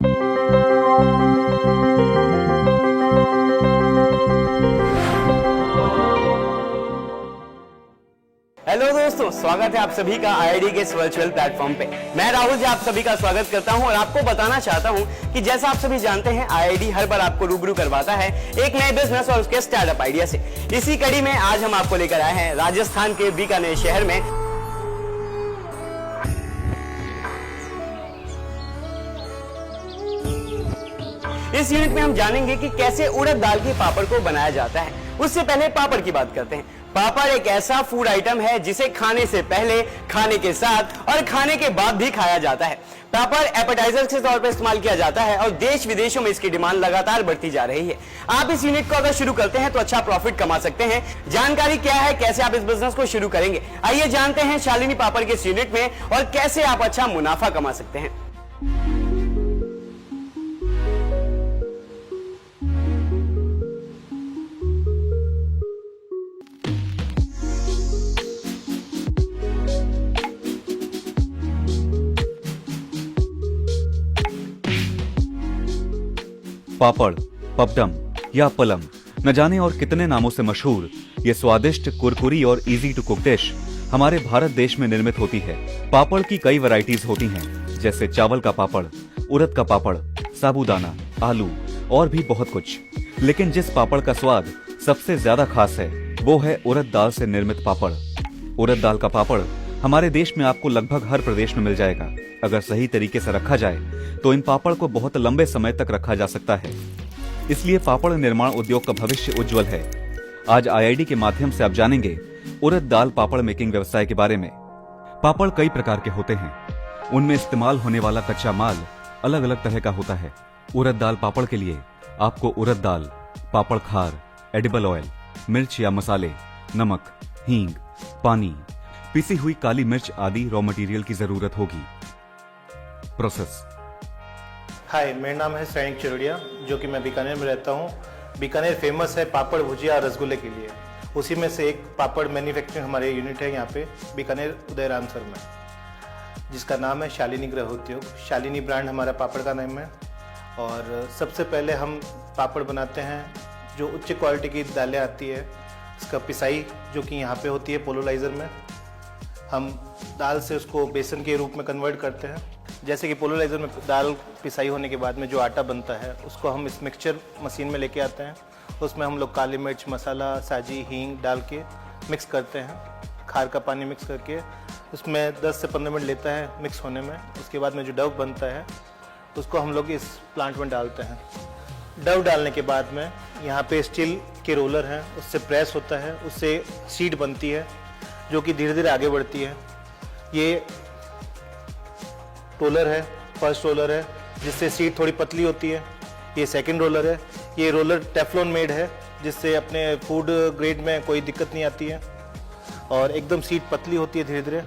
Hello दोस्तों, स्वागत है आप सभी का आईआईडी के इस वर्चुअल प्लेटफॉर्म पे। मैं राहुल जी आप सभी का स्वागत करता हूं और आपको बताना चाहता हूं कि जैसा आप सभी जानते हैं आईआईडी हर बार आपको रूबरू करवाता है एक नए बिजनेस और उसके स्टार्टअप आइडिया से। इसी कड़ी में आज हम आपको लेकर आए हैं राजस्थान के बीकानेर शहर में इस यूनिट में हम जानेंगे कि कैसे उड़द दाल के पापड़ को बनाया जाता है। उससे पहले पापड़ की बात करते हैं। पापड़ एक ऐसा फूड आइटम है जिसे खाने से पहले, खाने के साथ और खाने के बाद भी खाया जाता है। पापड़ एपेटाइजर के तौर पर इस्तेमाल किया जाता है और देश विदेशों में इसकी डिमांड लगातार बढ़ती जा रही है। आप इस यूनिट को अगर शुरू करते हैं तो अच्छा प्रॉफिट कमा सकते हैं। जानकारी क्या है, कैसे आप इस बिजनेस को शुरू करेंगे, आइए जानते हैं शालिनी पापड़ के इस यूनिट में और कैसे आप अच्छा मुनाफा कमा सकते हैं। पापड़, पपडम या पलम, न जाने और कितने नामों से मशहूर ये स्वादिष्ट, कुरकुरी और इजी टू कुक डिश हमारे भारत देश में निर्मित होती है। पापड़ की कई वैरायटीज होती हैं, जैसे चावल का पापड़, उड़द का पापड़, साबूदाना, आलू और भी बहुत कुछ। लेकिन जिस पापड़ का स्वाद सबसे ज्यादा खास है वो है उड़द दाल से निर्मित पापड़। उड़द दाल का पापड़ हमारे देश में आपको लगभग हर प्रदेश में मिल जाएगा। अगर सही तरीके से रखा जाए तो इन पापड़ को बहुत लंबे समय तक रखा जा सकता है। इसलिए पापड़ निर्माण उद्योग का भविष्य उज्जवल है। आज आईआईडी के माध्यम से आप जानेंगे उड़द दाल पापड़ मेकिंग व्यवसाय के बारे में। पापड़ कई प्रकार के होते हैं, उनमें इस्तेमाल होने वाला कच्चा माल अलग अलग तरह का होता है। उड़द दाल पापड़ के लिए आपको उड़द दाल, पापड़ खार, एडिबल ऑयल, मिर्च या मसाले, नमक, हींग, पानी, पिसी हुई काली मिर्च आदि रॉ मटेरियल की जरूरत होगी। प्रोसेस। हाय, मेरा नाम है सैनिक चिरोड़िया, जो कि मैं बीकानेर में रहता हूँ। बीकानेर फेमस है पापड़, भुजिया और रसगुल्ले के लिए। उसी में से एक पापड़ मैन्युफैक्चरिंग हमारे यूनिट है यहाँ पे बीकानेर उदयराम सर में, जिसका नाम है शालिनी गृह उद्योग। शालिनी ब्रांड हमारा पापड़ का नाम है। और सबसे पहले हम पापड़ बनाते हैं जो उच्च क्वालिटी की दालें आती है, इसका पिसाई जो कि यहाँ पे होती है पोलोलाइज़र में। हम दाल से उसको बेसन के रूप में कन्वर्ट करते हैं। जैसे कि पोलोलाइज़र में दाल पिसाई होने के बाद में जो आटा बनता है उसको हम इस मिक्सचर मशीन में लेके आते हैं। उसमें हम लोग काली मिर्च, मसाला, साजी, हींग डाल के मिक्स करते हैं। खार का पानी मिक्स करके उसमें 10 से 15 मिनट लेता है मिक्स होने में। उसके बाद में जो डव बनता है उसको हम लोग इस प्लांट में डालते हैं। डव डालने के बाद में यहाँ पे स्टील के रोलर हैं, उससे प्रेस होता है, उससे शीट बनती है जो कि धीरे धीरे आगे बढ़ती है। ये रोलर है, फर्स्ट रोलर है, जिससे शीट थोड़ी पतली होती है। ये सेकंड रोलर है। ये रोलर टेफ्लॉन मेड है, जिससे अपने फूड ग्रेड में कोई दिक्कत नहीं आती है और एकदम शीट पतली होती है धीरे धीरे।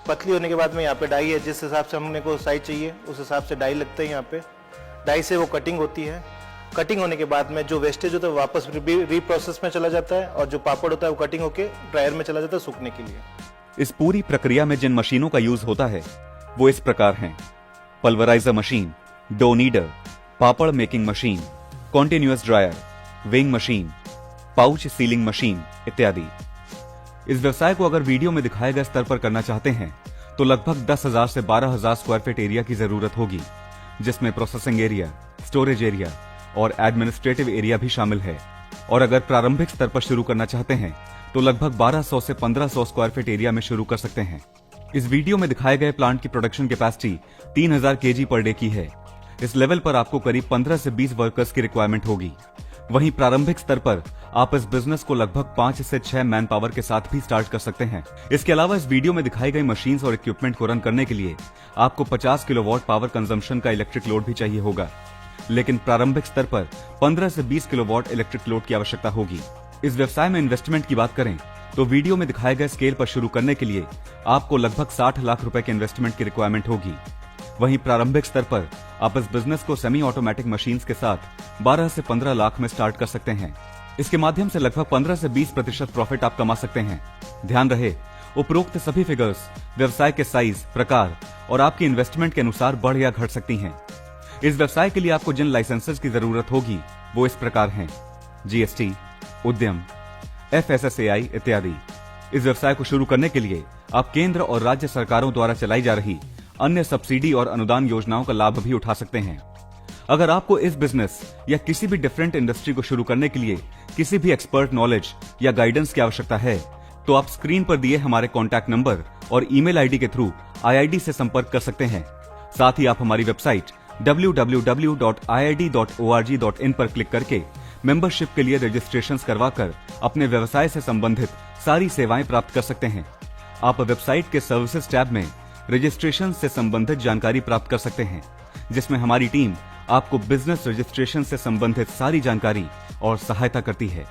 पतली होने के बाद में यहाँ पे डाई है, जिस हिसाब से हमने को साइज चाहिए उस हिसाब से डाई लगता है। यहाँ पे डाई से वो कटिंग होती है। कटिंग होने के बाद में जो वेस्टेज होता है वापस रीप्रोसेस में चला जाता है और जो पापड़ होता है वो कटिंग होके ड्रायर में चला जाता है सूखने के लिए। इस पूरी प्रक्रिया में जिन मशीनों का यूज होता है वो इस प्रकार हैं: pulveriser machine, dough kneader, papad making machine, continuous dryer, weighing machine, pouch sealing machine इत्यादि। इस व्यवसाय को अगर वीडियो में दिखाए गए स्तर पर करना चाहते हैं तो लगभग 10,000 से 12,000 स्क्वायर फीट एरिया की जरूरत होगी, जिसमें प्रोसेसिंग एरिया, स्टोरेज एरिया और एडमिनिस्ट्रेटिव एरिया भी शामिल है। और अगर प्रारंभिक स्तर पर शुरू करना चाहते हैं तो लगभग 1200 से 1500 स्क्वायर फीट एरिया में शुरू कर सकते हैं। इस वीडियो में दिखाए गए प्लांट की production capacity 3000 KG per day की है। इस लेवल पर आपको करीब 15 से 20 वर्कर्स की रिक्वायरमेंट होगी। वहीं प्रारंभिक स्तर पर आप इस बिजनेस को लगभग 5 से 6 मैन पावर के साथ भी स्टार्ट कर सकते हैं। इसके अलावा इस वीडियो में दिखाई गई मशीन्स और इक्विपमेंट को रन करने के लिए आपको 50 किलोवाट पावर कंजम्पशन का इलेक्ट्रिक लोड भी चाहिए होगा। लेकिन प्रारंभिक स्तर पर 15 से 20 किलोवाट इलेक्ट्रिक लोड की आवश्यकता होगी। इस व्यवसाय में इन्वेस्टमेंट की बात करें तो वीडियो में दिखाए गए स्केल पर शुरू करने के लिए आपको लगभग 60 लाख रुपए के इन्वेस्टमेंट की रिक्वायरमेंट होगी। वहीं प्रारंभिक स्तर पर आप इस बिजनेस को सेमी ऑटोमेटिक मशीन्स के साथ 12 से 15 लाख में स्टार्ट कर सकते हैं। इसके माध्यम से लगभग 15 से 20% प्रॉफिट आप कमा सकते हैं। ध्यान रहे, उपरोक्त सभी फिगर्स व्यवसाय के साइज, प्रकार और आपकी इन्वेस्टमेंट के अनुसार बढ़ या घट सकती हैं। इस व्यवसाय के लिए आपको जिन लाइसेंसेस की जरूरत होगी वो इस प्रकार हैं: जीएसटी, उद्यम, FSSAI इत्यादि। इस व्यवसाय को शुरू करने के लिए आप केंद्र और राज्य सरकारों द्वारा चलाई जा रही अन्य सब्सिडी और अनुदान योजनाओं का लाभ भी उठा सकते हैं। अगर आपको इस बिजनेस या किसी भी डिफरेंट इंडस्ट्री को शुरू करने के लिए किसी भी एक्सपर्ट नॉलेज या गाइडेंस की आवश्यकता है तो आप स्क्रीन पर दिए हमारे कॉन्टैक्ट नंबर और ईमेल आईडी के थ्रू IID से संपर्क कर सकते हैं। साथ ही आप हमारी वेबसाइट www.iid.org.in पर क्लिक करके मेंबरशिप के लिए रजिस्ट्रेशन करवाकर अपने व्यवसाय से संबंधित सारी सेवाएं प्राप्त कर सकते हैं। आप वेबसाइट के सर्विसेज टैब में रजिस्ट्रेशन से संबंधित जानकारी प्राप्त कर सकते हैं, जिसमें हमारी टीम आपको बिजनेस रजिस्ट्रेशन से संबंधित सारी जानकारी और सहायता करती है।